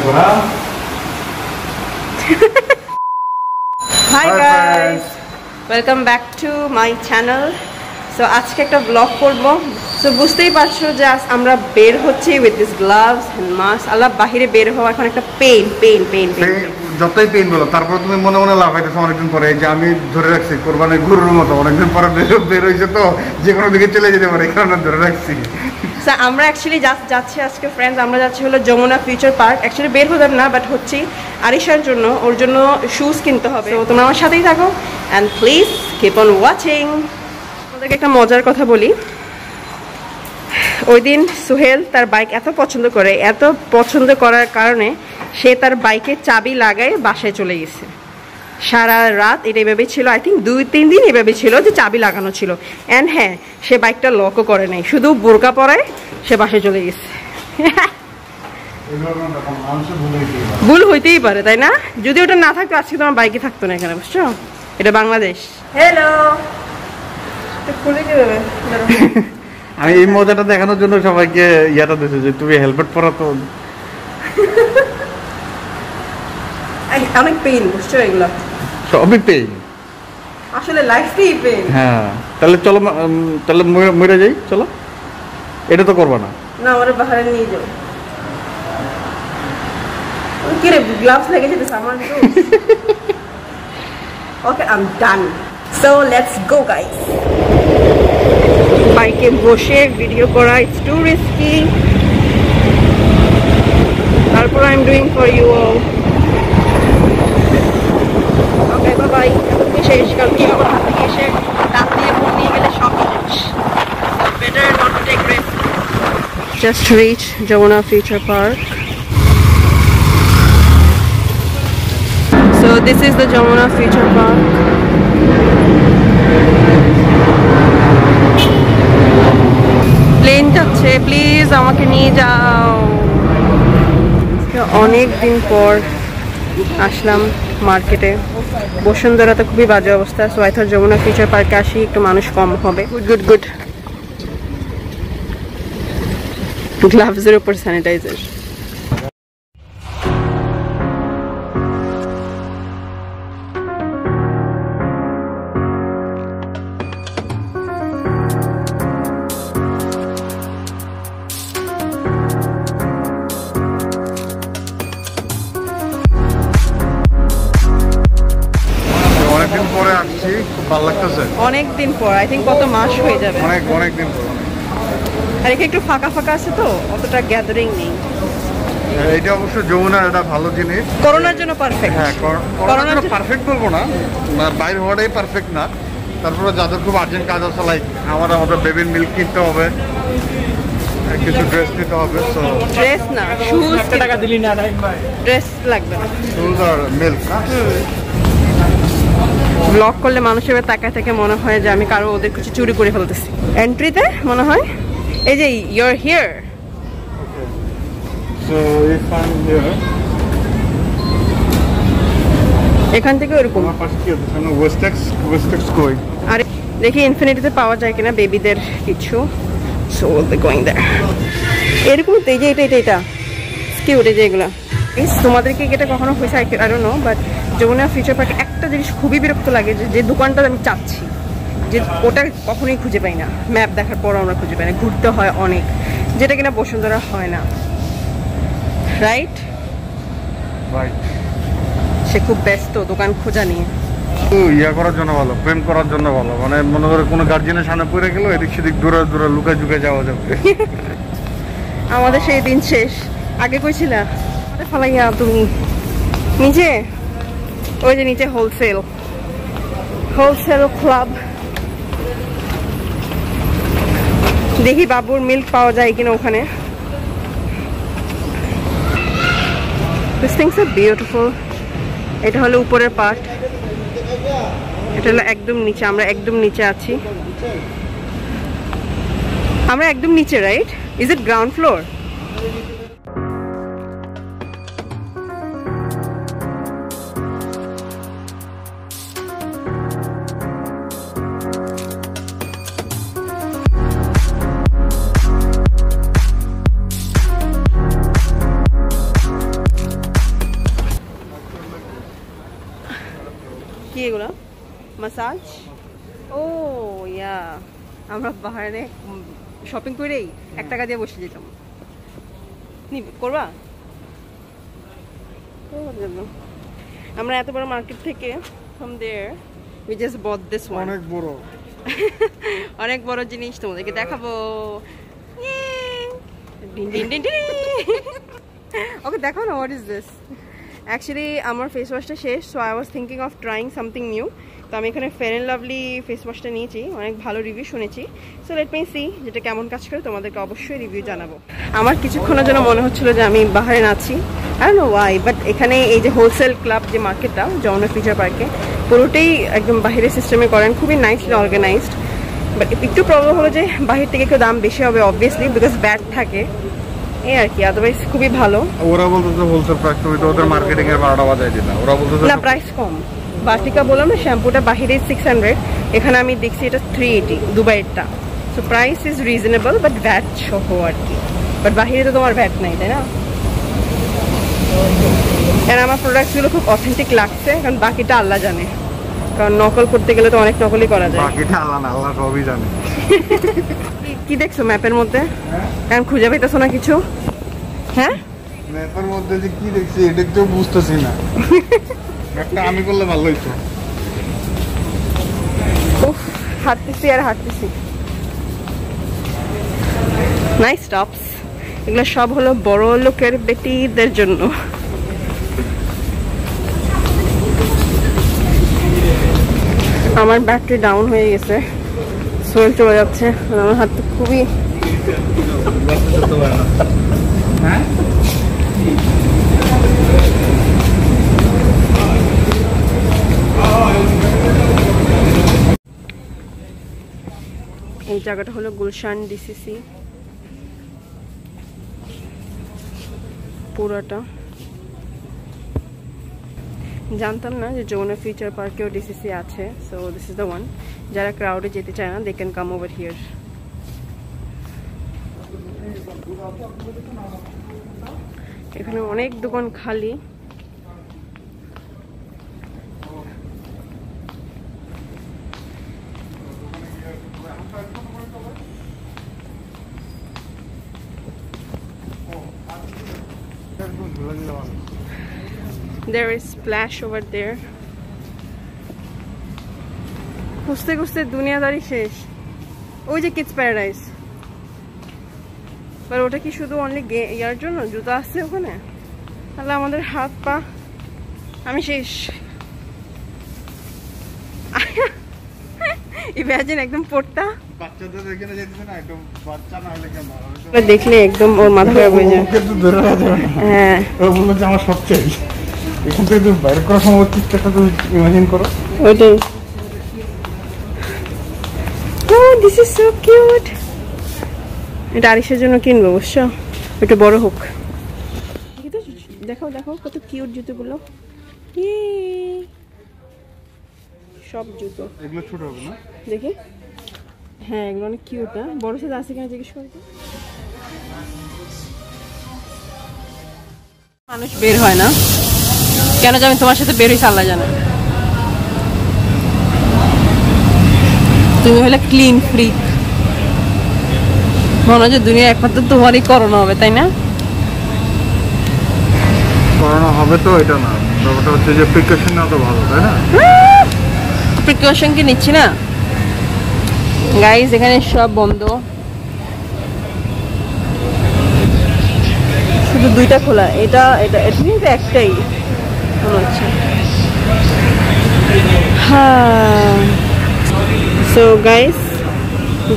Hi guys, welcome back to my channel. So আজকে একটা blog করব। সো বুঝতেই পারছো যে আমরা বের হচ্ছি with this gloves and mask. আল্লাহ বাহিরে বের হওয়া এখন একটা পেইন যতই পেইন বলো, তারপর তুমি মনে মনে লাফাইতেছো অনেকদিন পরে, যে আমি ধরে রাখছি কোরবানির গরুর মতো অনেকদিন পরে বের হয়েছে, তো যে কোনো দিকে চলে যেতে পারে, এখানে ধরে রাখছি। আমরা অ্যাকচুয়ালি যাচ্ছি আজকে ফ্রেন্ডস, আমরা যাচ্ছি হলো যমুনা ফিউচার পার্ক। অ্যাকচুয়ালি বের হতাম না, বাট হচ্ছি আরিশার জন্য, ওর জন্য শুজ কিনতে হবে। তো তোমরা আমার সাথেই থাকো and please keep on watching. তোমাদেরকে একটা মজার কথা বলি, ওই দিন সোহেল তার বাইক এত পছন্দ করার কারণে সে তার বাইকে চাবি লাগায় বাসায় চলে গেছে। সারা রাত এটা এভাবে ছিল, আই থিঙ্ক 2-3 দিন এভাবে ছিল যে চাবি লাগানো ছিল। অ্যান্ড হ্যাঁ, সে বাইকটা লকও করে নাই, শুধু বোরকা পরায় সে বাসায় চলে গেছে। ভুল হইতেই পারে, তাই না? যদি ওটা না থাকতো আজকে তোমার বাইকে থাকতো না এখানে, বুঝছো? এটা বাংলাদেশ। হ্যালো, খুলে কিভাবে? আমি এই মজাটা দেখানোর জন্য সবাইকে ইয়াটা দিয়েছি যে তুমি হেলমেট পরা তো। অনেক পেইন, বুঝছো? এগুলো সবই পেইন, আসলে লাইফটাই পেইন। হ্যাঁ, তাহলে চলো, তাহলে মরে যাই, চলো। এটা তো করবা না? না, আমার বাহিরে নিয়ে যাও। কি রে, গ্লাভস লেগে যেতে আমার তো। Okay, I am done. So let's go guys. বাইকে বসে ভিডিও করা ইটস টু রিস্কি, তারপর I am doing for you all. Okay, bye bye. এখন শেষ, কালকে আবার হাতে এসে রাত দিয়ে ফোন নিয়ে গেলে সব শেষ। Better not take risk. Just reach Jamuna Future Park. So this is the Jamuna Future Park. Plane যাচ্ছে, প্লিজ আমাকে নিয়ে যাও। অনেক দিন পর আসলাম মার্কেটে। বসুন্ধরা তো খুবই বাজে অবস্থা, so I thought Jamuna future পার্কে আসি, একটু মানুষ কম হবে। গুড। গ্লাভসের উপর স্যানিটাইজার। অনেকদিন পরে আসছি, খুব ভালো লাগতেছে। অনেকদিন পর, আই থিঙ্ক কত মাস হয়ে যাবে। অনেকদিন পর। আর এখানে একটু ফাঁকা আছে তো, অতটা গ্যাদারিং নেই। এটা অবশ্য যমুনার একটা ভালো জিনিস, করোনার জন্য পারফেক্ট। হ্যাঁ, করোনার জন্য পারফেক্ট বলবো না, বাইরে হওয়াটাই পারফেক্ট না। তারপরে যাদের খুব আর্জেন্ট কাজ আছে, লাইক আমাদের বেবির মিল্ক কিনতে হবে, কিছু ড্রেস নিতে হবে। সো ড্রেস না, শুজ। টাকা দিলি না, ড্রেস লাগবে না, শুজ আর মিল্ক। ব্লগ করলে মানুষের তাকায় থেকে মনে হয় যে আমি কারো ওদের কিছু চুরি করে ফেলতেছি। এন্ট্রিতে মনে হয় এই যে your here. So if I'm here, এখান থেকে ওরকম। Westex কই? আর দেখি ইনফিনিটিতে পাওয়া যায় কিনা বেবিদের কিছু। সো উইল গোইং দেয়ার। এরকম তো এই যে এটা কিউট, এই যে এগুলো। তোমাদেরকে এটা কখনো হয়েছে I don't know, but Jamuna future পার্কে একটা জিনিস খুবই বিরক্ত লাগে, যে দোকানটা আমি চাচ্ছি, যে ওটা কখনোই খুঁজে পাই না। ম্যাপ দেখার পরও আমরা খুঁজে পাই না, ঘুরতে হয় অনেক, যেটা কিনা বসুন্ধরা হয় না। রাইট, সে খুব ব্যস্ত দোকান খোঁজা নিয়ে। ইয়া করার জন্য ভালো, প্রেম করার জন্য ভালো, মানে মনে করে কোনো গার্জিয়ানের সামনে পড়ে গেল, এদিক সেদিক দূরে লুকায় ঝুঁকে যাওয়া যাবে। আমাদের সেই দিন শেষ। আগে কইছিলা ফলাইয়া তুমি নিচে, ওই যে নিচে হোলসেল ক্লাব। দেখি বাবুর মিল্ক পাওয়া যায় কিনা ওখানে। These things are beautiful. এটা হলো উপরের পার্ট, এটা হলো একদম নিচে। আমরা একদম নিচে আছি, আমরা একদম নিচে, right? Is it ground floor? এগুলো? মাসাজ? ও ইয়া, আমরা বাহারে শপিং করেই 1 টাকা দিয়ে বসে যেতাম। করবা? আমরা এত বড় মার্কেট থেকে from there we just bought this one. অনেক বড় অনেক বড় জিনিস তোমাদেরকে দেখাবো। ওকে দেখো না, what is this? Actually আমার ফেস ওয়াশটা শেষ, so I was thinking of trying something new. তো আমি এখানে Fair and Lovely ফেস ওয়াশটা নিয়েছি, অনেক ভালো রিভিউ শুনেছি। সো লেট মি সি যেটা কেমন কাজ করে, তোমাদেরকে অবশ্যই রিভিউ জানাবো। আমার কিছুক্ষণের জন্য মনে হচ্ছিল যে আমি বাহারে আছি, I don't know why, but এখানে এই যে হোলসেল ক্লাব যে মার্কেটটা যমুনা ফিউচার পার্কে, পুরোটাই একদম বাহিরের সিস্টেমে করেন, খুবই নাইসলি অর্গানাইজড। বাট একটু প্রবলেম হলো যে বাহির থেকে একটু দাম বেশি হবে অবভিয়াসলি, বিকজ ব্যাট থাকে এই আর কি, আদারওয়াইজ খুবই ভালো। ওরা বলতেছে হোলসেল প্রাইস, তুমি তো ওদের মার্কেটিং এর 12টা বাজাই দিলা। ওরা বলতেছে না প্রাইস কম। বাটিকা বললাম না, শ্যাম্পুটা বাহিরে 600, এখানে আমি দেখছি এটা 380 দুবাইয়েরটা। So price is reasonable, but VAT সহ আর কি। বাট বাহিরে তো তোমার ভ্যাট নাই, তাই না? আর আমার প্রোডাক্টসগুলো খুব অথেন্টিক লাগছে, কারণ বাকিটা আল্লাহ জানে, কারণ নকল করতে গেলে তো অনেক নকলই করা যায়। বাকিটা আল্লাহ না, আল্লাহ সবই জানে। কি দেখছো ম্যাপের মধ্যে? কারণ খুঁজে পাইতেছো না কিছু? হ্যাঁ ম্যাপের মধ্যে যে কি দেখছি এটা তো বুঝতেছি না। একটা আমি করলে ভালো হইতো। উফ, হাঁটতেছি আর হাঁটতেছি। নাইস টপস, এগুলো সব হলো বড় লোকের বেটিদের জন্য। আমার ব্যাটারি ডাউন হয়ে গেছে, সোয়েল চলে যাচ্ছে, আমার হাত খুবই এই জায়গাটা হলো গুলশান ডিসিসি পুরাটা। জানতাম না যে যমুনা ফিউচার পার্কেও ডিসিসি আছে, so this is the one. যারা ক্রাউডে যেতে চায় না, they can come over here. এখানে অনেক দোকান খালি। There is splash over there. খুঁজতে খুঁজতে দুনিয়াদারি শেষ। ওই যে কিডস প্যারাডাইস, আর ওটা কি শুধু অনলি ইয়ার জন্য জুতা আসছে ওখানে? তাহলে আমাদের হাত পা, আমি শেষ। ইমাজিন একদম পড়তা বাচ্চাদের এখানে যেতে না, একদম বাচ্চা না হলে কেমন দেখলে একদম ওর মাথা খারাপ হয়ে যায়। হ্যাঁ, ও বলল যে আমার সব চাই। এখান থেকে তুমি বাইরে করার সময় চিত্রটা তুমি ইমাজিন করো। ওইটাই। Oh, this is so cute. এটা আরিশের জন্য কিনবো অবশ্য, একটু বড় হোক। দেখাও দেখাও কত কিউট জুতোগুলো, সব জুতো। এগুলো ছোট হবে না? দেখি, হ্যাঁ এগুলো অনেক কিউট। না বড় সাইজ আছে কিনা জিজ্ঞেস করতে। মানুষ বের হয় না কেন জানি, তোমার সাথে বের হয়েছে আল্লাহ জানে। তুমি হলে ক্লিন ফ্রিক, মনে হয় যে দুনিয়া একমাত্র তোমারই করোনা হবে, তাই না? করোনা হবে তো এটা না, ব্যাপারটা হচ্ছে যে প্রিকশন না তো ভালো, তাই না? প্রিকশন কি নিচ্ছি না গাইস? এখানে সব বন্ধ, শুধু দুইটা খোলা। এটা এটা এটা একটাই মনে হচ্ছে। হ্যাঁ, সো গাইস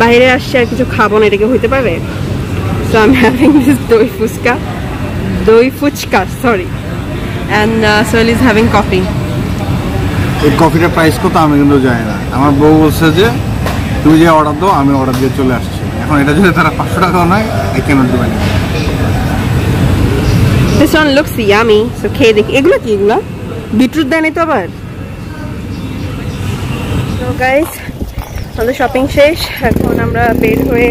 বাইরে আসছি, আর কিছু খাবো না, এটাকে হইতে পারে। So I am having this doi fuchka sorry, and Sohel is having coffee. এই কফিটার প্রাইস কত আমি কিন্তু জানি না। আমার বউ বলছে যে তুমি যে অর্ডার দাও, আমি অর্ডার দিয়ে চলে আসছি। এখন এটা যদি তারা 500 টাকাও নয়, I can't do anything. This one looks yummy, so খেয়ে দেখি। এগুলো কি? এগুলো বিটরুট দেয়নি তো আবার? So guys, আমাদের শপিং শেষ, এখন আমরা বের হয়ে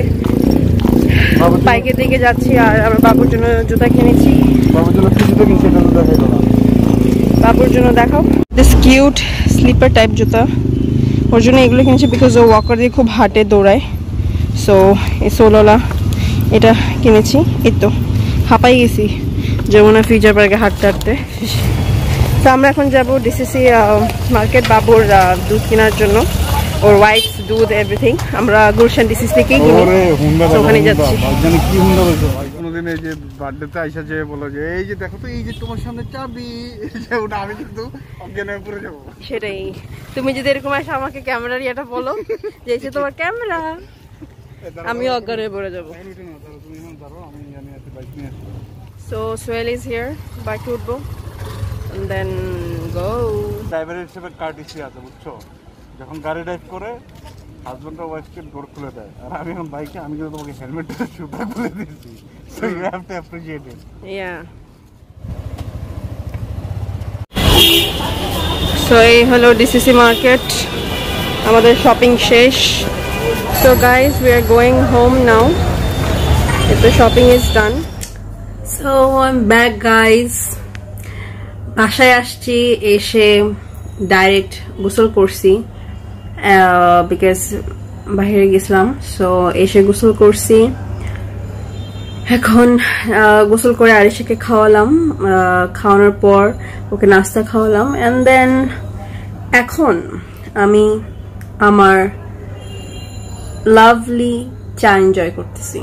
বাইকের দিকে যাচ্ছি। আর আমরা বাবুর জন্য জুতা কিনেছি। বাবুর জন্য কি জুতো কিনছি এটা তো দেখাই দাও। বাবুর জন্য দেখাও। দিস কিউট স্লিপার টাইপ জুতা, ওর জন্য এগুলো কিনেছি বিকজ ও ওয়াকার দিয়ে খুব হাঁটে দৌড়ায়। সো এই সোলওয়ালা এটা কিনেছি। এই তো হাঁপাই গেছি যমুনা ফিউচার পার্কে হাঁটতে হাঁটতে। তো আমরা এখন যাব ডিসিসি মার্কেট বাবুর দুধ কেনার জন্য, ওর ওয়াইফস দুধ এভরিথিং। আমরা গুলশান ডিসিসি থেকেই কিনি, ওখানে যাচ্ছি। কোনোদিন এই যে বার্থডেতে আইসা যে বলো যে এই যে দেখো তো এই যে তোমার সামনে চাবি, ওটা আমি কিন্তু অজ্ঞান হয়ে পড়ে যাবো। সেটাই, তুমি যদি এরকম আসে আমাকে ক্যামেরার ইয়েটা বলো যে এই যে তোমার ক্যামেরা, আমি অজ্ঞান হয়ে পড়ে যাবো। So Swell is here, bike উঠবো and then go. ড্রাইভারের হিসেবে কার্টিসি আছে বুঝছো, যখন গাড়ি ড্রাইভ করে হাজবেন্ড আর ওয়াইফকে ডোর খুলে দেয়, আর আমি এখন বাইকে আমি কিন্তু তোমাকে হেলমেটটা শুটা খুলে দিয়েছি, so you have to appreciate it. Yeah. So এই হলো ডিসিসি মার্কেট, আমাদের শপিং শেষ। So guys, we are going home now. If the shopping is done. So I'm back guys. বাসায় আসছি, এসে ডাইরেক্ট গোসল করছি বিকজ বাইরে গেছিলাম। সো এসে গোসল করছি, এখন গোসল করে আরিশাকে খাওয়ালাম, খাওয়ানোর পর ওকে নাস্তা খাওয়ালাম, এন্ড দেন এখন আমি আমার লাভলি চা এনজয় করতেছি।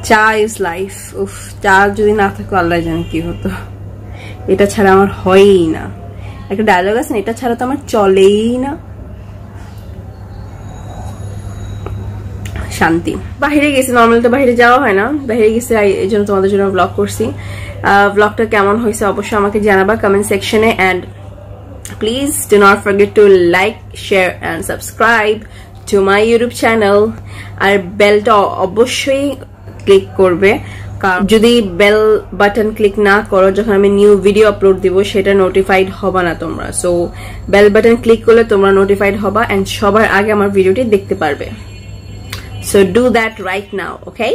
চা ইজ লাইফ। উফ, চা যদি না থাকতো আল্লাহ জানে কি হতো, এটা ছাড়া আমার হয়ই না। একটা ডায়লগ আছে না, এটা ছাড়া তো আমার চলেই না। শান্তি। বাহিরে গেছি, নর্মালি তো বাহিরে যাওয়া হয় না, বাহিরে গেছি এই জন্য তোমাদের জন্য ব্লগ করছি। ব্লগটা কেমন হয়েছে অবশ্যই আমাকে জানাবা কমেন্ট সেকশনে, and please do not forget to like, share and subscribe to my YouTube channel. আর বেলটা অবশ্যই ক্লিক করবে, যদি বেল বাটন ক্লিক না করো যখন আমি নিউ ভিডিও আপলোড দিব সেটা নোটিফাইড হবা না তোমরা। সো বেল বাটন ক্লিক করলে তোমরা নোটিফাইড হবা এন্ড সবার আগে আমার ভিডিওটি দেখতে পারবে। So do that right now, okay?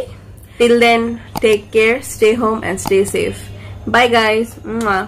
Till then, take care, stay home and stay safe. Bye guys. Mwah.